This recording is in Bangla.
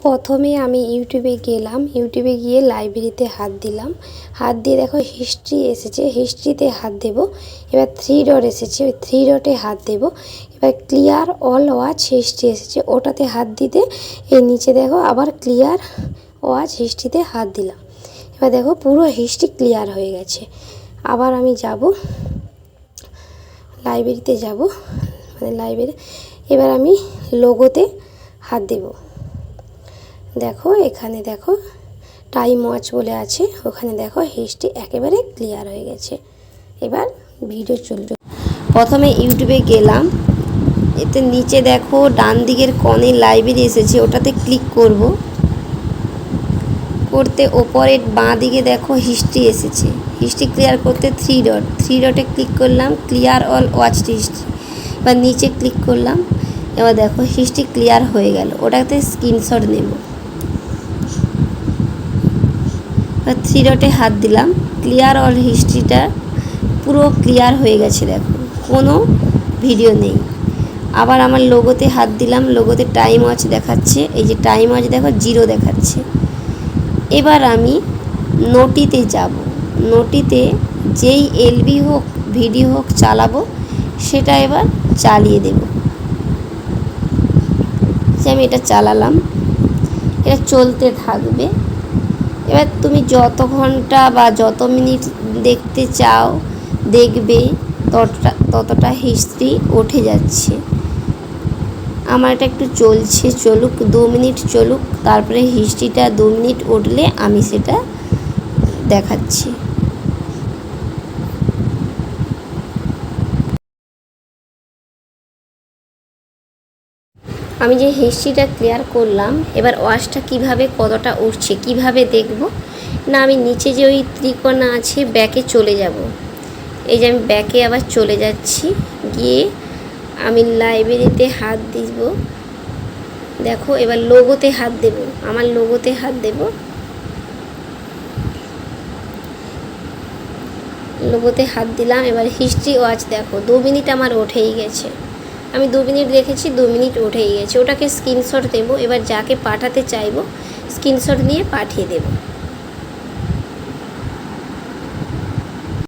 প্রথমে আমি ইউটিউবে গেলাম, ইউটিউবে গিয়ে লাইব্রেরিতে হাত দিলাম। হাত দিয়ে দেখো হিস্ট্রি এসেছে, হিস্ট্রিতে হাত দেব। এবার 3 ডট এসেছে, ওই 3 ডটে হাত দেব। এবার ক্লিয়ার অল ওয়াচ হিস্ট্রি এসেছে, ওটাতে হাত দিতে এর নিচে দেখো আবার ক্লিয়ার ওয়াচ হিস্ট্রিতে হাত দিলাম। এবার দেখো পুরো হিস্ট্রি ক্লিয়ার হয়ে গেছে। আবার আমি যাব লাইব্রেরিতে, যাব মানে লাইব্রেরি। এবার আমি লোগোতে হাত দেব। দেখো এখানে দেখো টাইম ওয়াচ বলে আছে, ওখানে দেখো হিস্ট্রি একেবারে ক্লিয়ার হয়ে গেছে। এবার ভিডিও চলবে। প্রথমে ইউটিউবে গেলাম, এতে নিচে দেখো ডান দিকের কোণে লাইব্রেরি এসেছে, ওটাতে ক্লিক করব। করতে ওপরে বাঁ দিকে দেখো হিস্ট্রি এসেছে, হিস্ট্রি ক্লিয়ার করতে 3 ডট, 3 ডটে ক্লিক করলাম, ক্লিয়ার অল ওয়াচ হিস্ট্রি। এবার নিচে ক্লিক করলাম, এবার দেখো হিস্ট্রি ক্লিয়ার হয়ে গেল, ওটাতে স্ক্রিনশট নেব। 3 ডটে হাত দিলাম, ক্লিয়ার অল হিস্ট্রিটা পুরো ক্লিয়ার হয়ে গেছে, দেখো কোনো ভিডিও নেই। আবার আমার লোগোতে হাত দিলাম, লোগোতে টাইম ওয়াচ দেখাচ্ছে, এই যে টাইম ওয়াচ দেখো 0 দেখাচ্ছে। এবার আমি নোটিতে যাব, নোটিতে যেই এলবি হোক ভিডিও হোক চালাবো, সেটা এবার চালিয়ে দেব। যে আমি এটা চালালাম, এটা চলতে থাকবে। এবার তুমি যত ঘন্টা বা যত মিনিট দেখতে চাও দেখবে, ততটা হিস্ট্রি উঠে যাচ্ছে। আমার এটা একটু চলছে, চলুক 2 মিনিট চলুক, তারপরে হিস্ট্রিটা 2 মিনিট উঠলে আমি সেটা দেখাচ্ছি। আমি যে হিস্ট্রিটা ক্লিয়ার করলাম, এবার ওয়াচটা কিভাবে কতটা উঠছে কিভাবে দেখব না, আমি নিচে যে ওই ত্রিকোণা আছে ব্যাকে চলে যাব। এই যে আমি ব্যাকে আবার চলে যাচ্ছি, গিয়ে আমি লাইব্রেরিতে হাত দিব। দেখো এবার লোগোতে হাত দেব, আমার লোগোতে হাত দেব, লোগোতে হাত দিলাম। এবার হিস্ট্রি ওয়াচ দেখো 2 মিনিট আমার উঠেই গেছে। আমি 2 মিনিট দেখেছি, 2 মিনিট উঠেই গেছে। ওটাকে স্ক্রিনশট দেব। এবার যাকে পাঠাতে চাইবো স্ক্রিনশট নিয়ে পাঠিয়ে দেব।